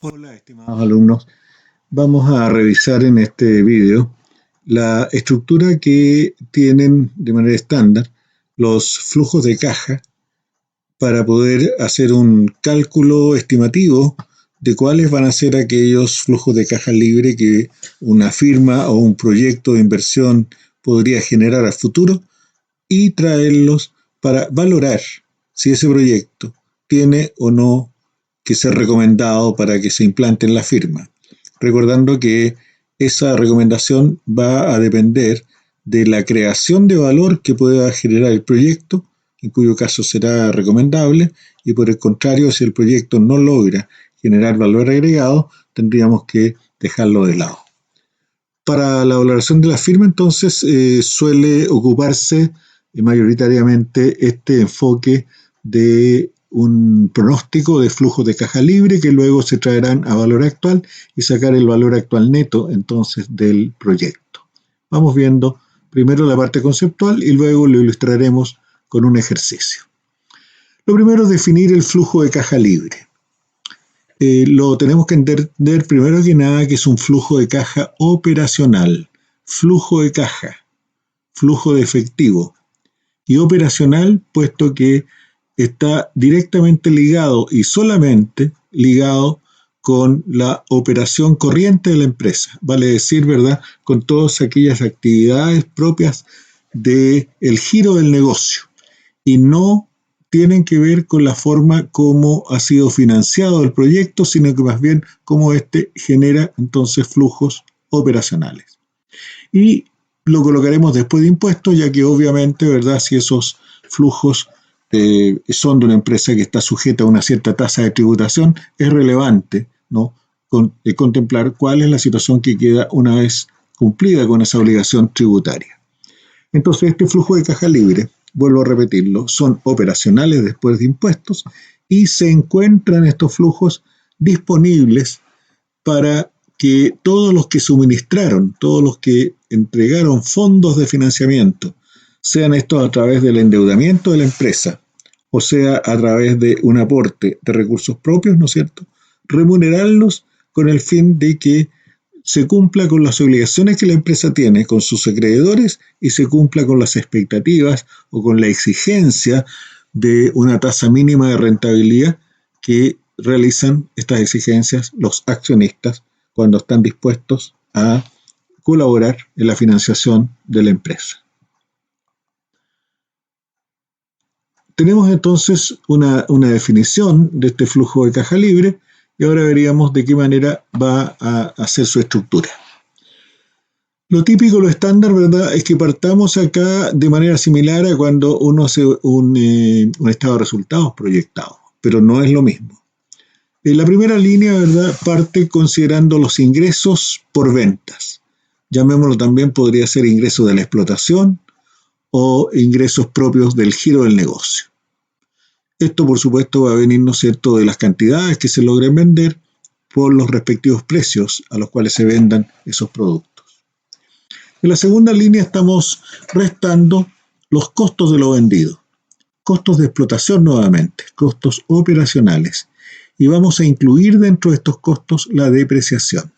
Hola, estimados alumnos. Vamos a revisar en este video la estructura que tienen de manera estándar los flujos de caja para poder hacer un cálculo estimativo de cuáles van a ser aquellos flujos de caja libre que una firma o un proyecto de inversión podría generar a futuro y traerlos para valorar si ese proyecto tiene o no que ser recomendado para que se implante en la firma. Recordando que esa recomendación va a depender de la creación de valor que pueda generar el proyecto, en cuyo caso será recomendable, y por el contrario, si el proyecto no logra generar valor agregado, tendríamos que dejarlo de lado. Para la valoración de la firma, entonces, suele ocuparse mayoritariamente este enfoque de un pronóstico de flujos de caja libre que luego se traerán a valor actual y sacar el valor actual neto entonces del proyecto. Vamos viendo primero la parte conceptual y luego lo ilustraremos con un ejercicio. Lo primero es definir el flujo de caja libre. Lo tenemos que entender primero que nada que es un flujo de caja operacional, flujo de caja, flujo de efectivo y operacional puesto que está directamente ligado y solamente ligado con la operación corriente de la empresa, vale decir, ¿verdad?, con todas aquellas actividades propias del giro del negocio y no tienen que ver con la forma como ha sido financiado el proyecto, sino que más bien cómo este genera entonces flujos operacionales. Y lo colocaremos después de impuestos, ya que obviamente, ¿verdad?, si esos flujos son de una empresa que está sujeta a una cierta tasa de tributación, es relevante, ¿no?, contemplar cuál es la situación que queda una vez cumplida con esa obligación tributaria. Entonces, este flujo de caja libre, vuelvo a repetirlo, son operacionales después de impuestos y se encuentran estos flujos disponibles para que todos los que suministraron, todos los que entregaron fondos de financiamiento, sean estos a través del endeudamiento de la empresa, o sea, a través de un aporte de recursos propios, ¿no es cierto?, remunerarlos con el fin de que se cumpla con las obligaciones que la empresa tiene con sus acreedores y se cumpla con las expectativas o con la exigencia de una tasa mínima de rentabilidad que realizan estas exigencias los accionistas cuando están dispuestos a colaborar en la financiación de la empresa. Tenemos entonces una definición de este flujo de caja libre y ahora veríamos de qué manera va a hacer su estructura. Lo típico, lo estándar, ¿verdad?, es que partamos acá de manera similar a cuando uno hace un estado de resultados proyectado, pero no es lo mismo. La primera línea, ¿verdad?, parte considerando los ingresos por ventas. Llamémoslo también, podría ser ingresos de la explotación o ingresos propios del giro del negocio. Esto, por supuesto, va a venir, ¿no es cierto?, de las cantidades que se logren vender por los respectivos precios a los cuales se vendan esos productos. En la segunda línea estamos restando los costos de lo vendido, costos de explotación nuevamente, costos operacionales, y vamos a incluir dentro de estos costos la depreciación,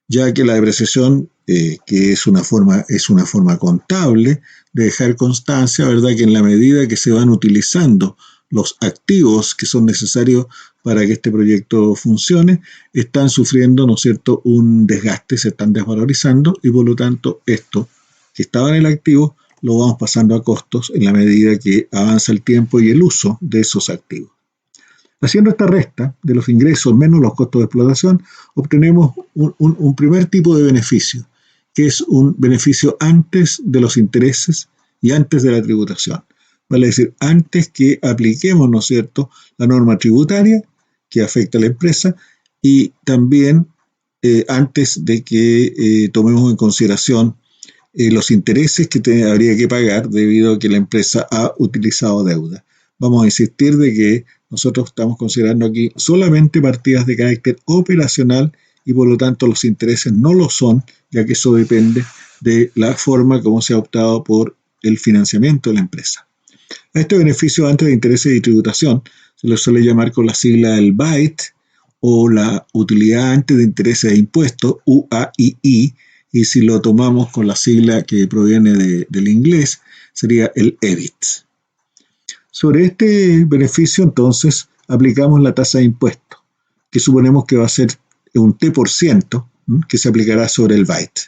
ya que la depreciación, que es una forma contable de dejar constancia, ¿verdad?, que en la medida que se van utilizando los activos que son necesarios para que este proyecto funcione, están sufriendo, ¿no es cierto?, un desgaste, se están desvalorizando y por lo tanto esto que estaba en el activo lo vamos pasando a costos en la medida que avanza el tiempo y el uso de esos activos. Haciendo esta resta de los ingresos menos los costos de explotación, obtenemos un primer tipo de beneficio, que es un beneficio antes de los intereses y antes de la tributación. Vale decir, antes que apliquemos, ¿no es cierto?, la norma tributaria que afecta a la empresa y también antes de que tomemos en consideración los intereses que habría que pagar debido a que la empresa ha utilizado deuda. Vamos a insistir de que nosotros estamos considerando aquí solamente partidas de carácter operacional y por lo tanto los intereses no lo son, ya que eso depende de la forma como se ha optado por el financiamiento de la empresa. A este beneficio antes de intereses y tributación se le suele llamar con la sigla del BAIT o la utilidad antes de intereses e impuestos, UAII, y si lo tomamos con la sigla que proviene del inglés, sería el EBIT. Sobre este beneficio, entonces, aplicamos la tasa de impuesto, que suponemos que va a ser un T%, que se aplicará sobre el byte.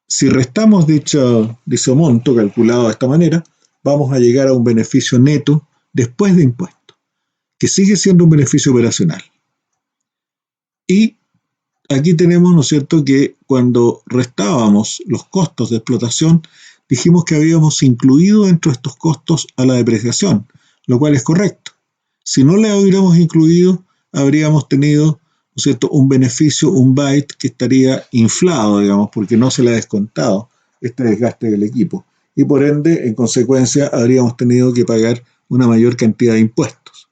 Si restamos dicho monto calculado de esta manera, vamos a llegar a un beneficio neto después de impuestos, que sigue siendo un beneficio operacional. Y aquí tenemos, ¿no es cierto?, que cuando restábamos los costos de explotación, dijimos que habíamos incluido dentro de estos costos a la depreciación, lo cual es correcto. Si no la hubiéramos incluido, habríamos tenido, ¿no es cierto?, un beneficio, un byte que estaría inflado, digamos, porque no se le ha descontado este desgaste del equipo. Y por ende, en consecuencia, habríamos tenido que pagar una mayor cantidad de impuestos.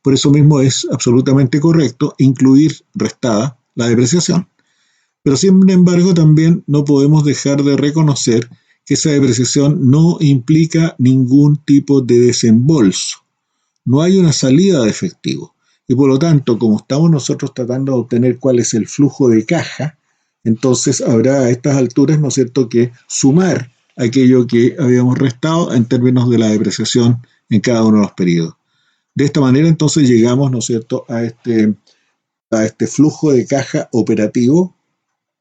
Por eso mismo es absolutamente correcto incluir restada la depreciación. Pero sin embargo, también no podemos dejar de reconocer que esa depreciación no implica ningún tipo de desembolso. No hay una salida de efectivo. Y por lo tanto, como estamos nosotros tratando de obtener cuál es el flujo de caja, entonces habrá a estas alturas, ¿no es cierto?, que sumar aquello que habíamos restado en términos de la depreciación en cada uno de los periodos. De esta manera, entonces, llegamos, ¿no es cierto?, a este flujo de caja operativo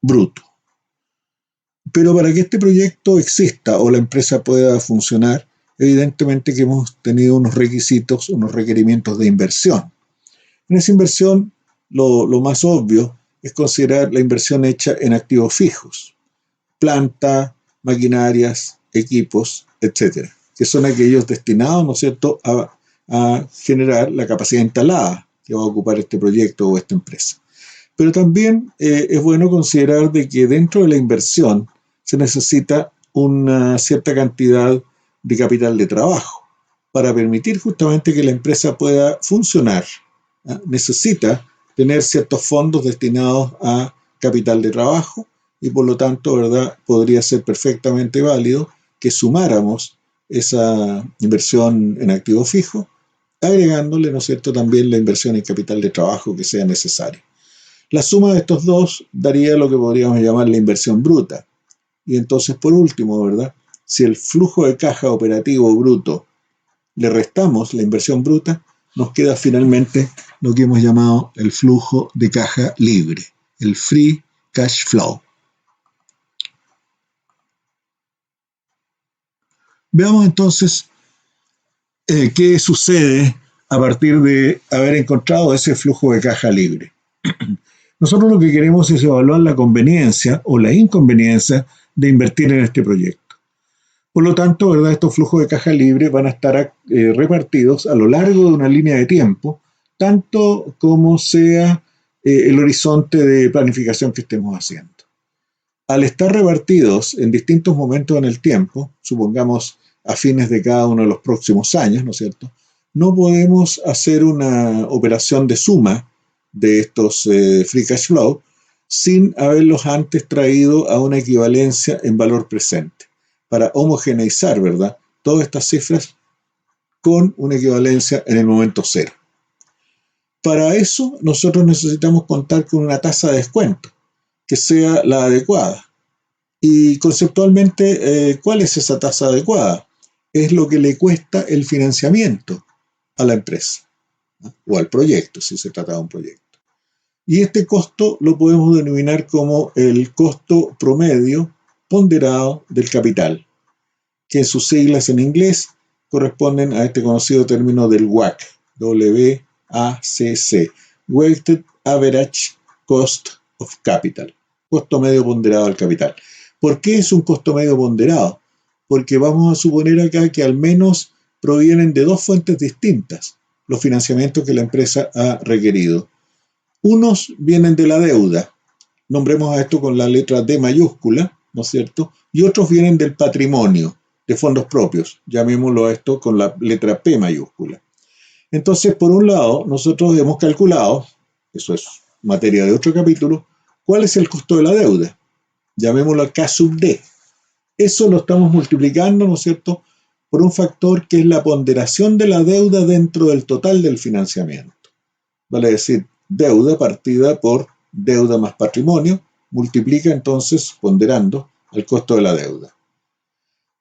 bruto. Pero para que este proyecto exista o la empresa pueda funcionar, evidentemente que hemos tenido unos requisitos, unos requerimientos de inversión. En esa inversión, lo más obvio es considerar la inversión hecha en activos fijos, planta, maquinarias, equipos, etcétera, que son aquellos destinados, ¿no es cierto?, a generar la capacidad instalada que va a ocupar este proyecto o esta empresa. Pero también es bueno considerar de que dentro de la inversión se necesita una cierta cantidad de capital de trabajo para permitir justamente que la empresa pueda funcionar. Necesita tener ciertos fondos destinados a capital de trabajo y por lo tanto, ¿verdad?, podría ser perfectamente válido que sumáramos esa inversión en activo fijo, agregándole, ¿no es cierto?, también la inversión en capital de trabajo que sea necesaria. La suma de estos dos daría lo que podríamos llamar la inversión bruta. Y entonces, por último, ¿verdad?, si el flujo de caja operativo bruto le restamos la inversión bruta, nos queda finalmente lo que hemos llamado el flujo de caja libre, el free cash flow. Veamos entonces qué sucede a partir de haber encontrado ese flujo de caja libre. Nosotros lo que queremos es evaluar la conveniencia o la inconveniencia de invertir en este proyecto. Por lo tanto, ¿verdad?, estos flujos de caja libre van a estar repartidos a lo largo de una línea de tiempo, tanto como sea el horizonte de planificación que estemos haciendo. Al estar repartidos en distintos momentos en el tiempo, supongamos a fines de cada uno de los próximos años, ¿no es cierto?, no podemos hacer una operación de suma de estos free cash flow sin haberlos antes traído a una equivalencia en valor presente, para homogeneizar, ¿verdad?, todas estas cifras con una equivalencia en el momento cero. Para eso, nosotros necesitamos contar con una tasa de descuento que sea la adecuada. Y conceptualmente, ¿cuál es esa tasa adecuada? Es lo que le cuesta el financiamiento a la empresa, ¿no?, o al proyecto, si se trata de un proyecto. Y este costo lo podemos denominar como el costo promedio ponderado del capital, que en sus siglas en inglés corresponden a este conocido término del WACC, W-A-C-C, Weighted Average Cost of Capital, costo medio ponderado del capital. ¿Por qué es un costo medio ponderado? Porque vamos a suponer acá que al menos provienen de dos fuentes distintas los financiamientos que la empresa ha requerido. Unos vienen de la deuda, nombremos a esto con la letra D mayúscula, ¿no es cierto? Y otros vienen del patrimonio, de fondos propios, llamémoslo a esto con la letra P mayúscula. Entonces, por un lado, nosotros hemos calculado, eso es materia de otro capítulo, cuál es el costo de la deuda, llamémoslo K sub D. Eso lo estamos multiplicando, ¿no es cierto?, por un factor que es la ponderación de la deuda dentro del total del financiamiento. Vale decir, deuda partida por deuda más patrimonio, multiplica entonces, ponderando, el costo de la deuda.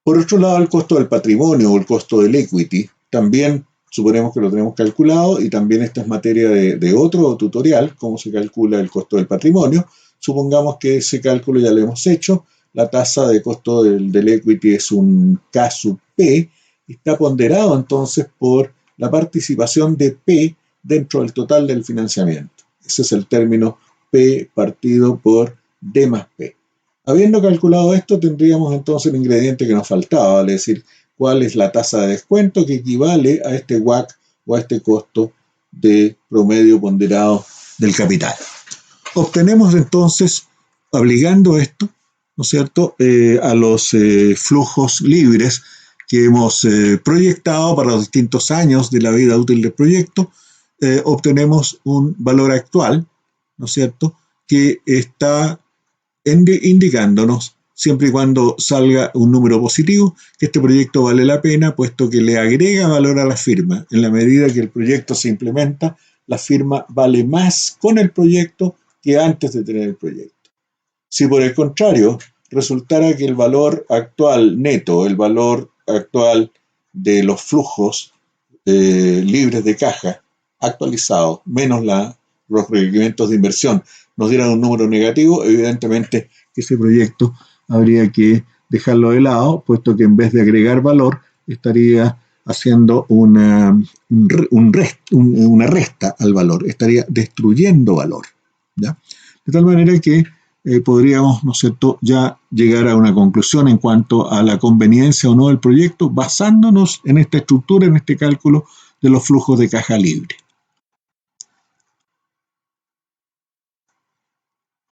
Por otro lado, el costo del patrimonio o el costo del equity, también suponemos que lo tenemos calculado y también esta es materia de otro tutorial, cómo se calcula el costo del patrimonio. Supongamos que ese cálculo ya lo hemos hecho, la tasa de costo del equity es un K sub P, y está ponderado entonces por la participación de P dentro del total del financiamiento. Ese es el término P partido por D más P. Habiendo calculado esto, tendríamos entonces el ingrediente que nos faltaba, es decir, cuál es la tasa de descuento que equivale a este WACC o a este costo de promedio ponderado del capital. Obtenemos entonces, aplicando esto, ¿no es cierto?, a los flujos libres que hemos proyectado para los distintos años de la vida útil del proyecto, obtenemos un valor actual, ¿no es cierto?, que está indicándonos, siempre y cuando salga un número positivo, que este proyecto vale la pena, puesto que le agrega valor a la firma. En la medida que el proyecto se implementa, la firma vale más con el proyecto que antes de tener el proyecto. Si por el contrario resultara que el valor actual neto, el valor actual de los flujos libres de caja actualizados, menos los requerimientos de inversión, nos dieran un número negativo, evidentemente que ese proyecto habría que dejarlo de lado, puesto que en vez de agregar valor, estaría haciendo una resta al valor, estaría destruyendo valor, ¿ya? De tal manera que podríamos, ¿no es cierto?, ya llegar a una conclusión en cuanto a la conveniencia o no del proyecto, basándonos en esta estructura, en este cálculo de los flujos de caja libre.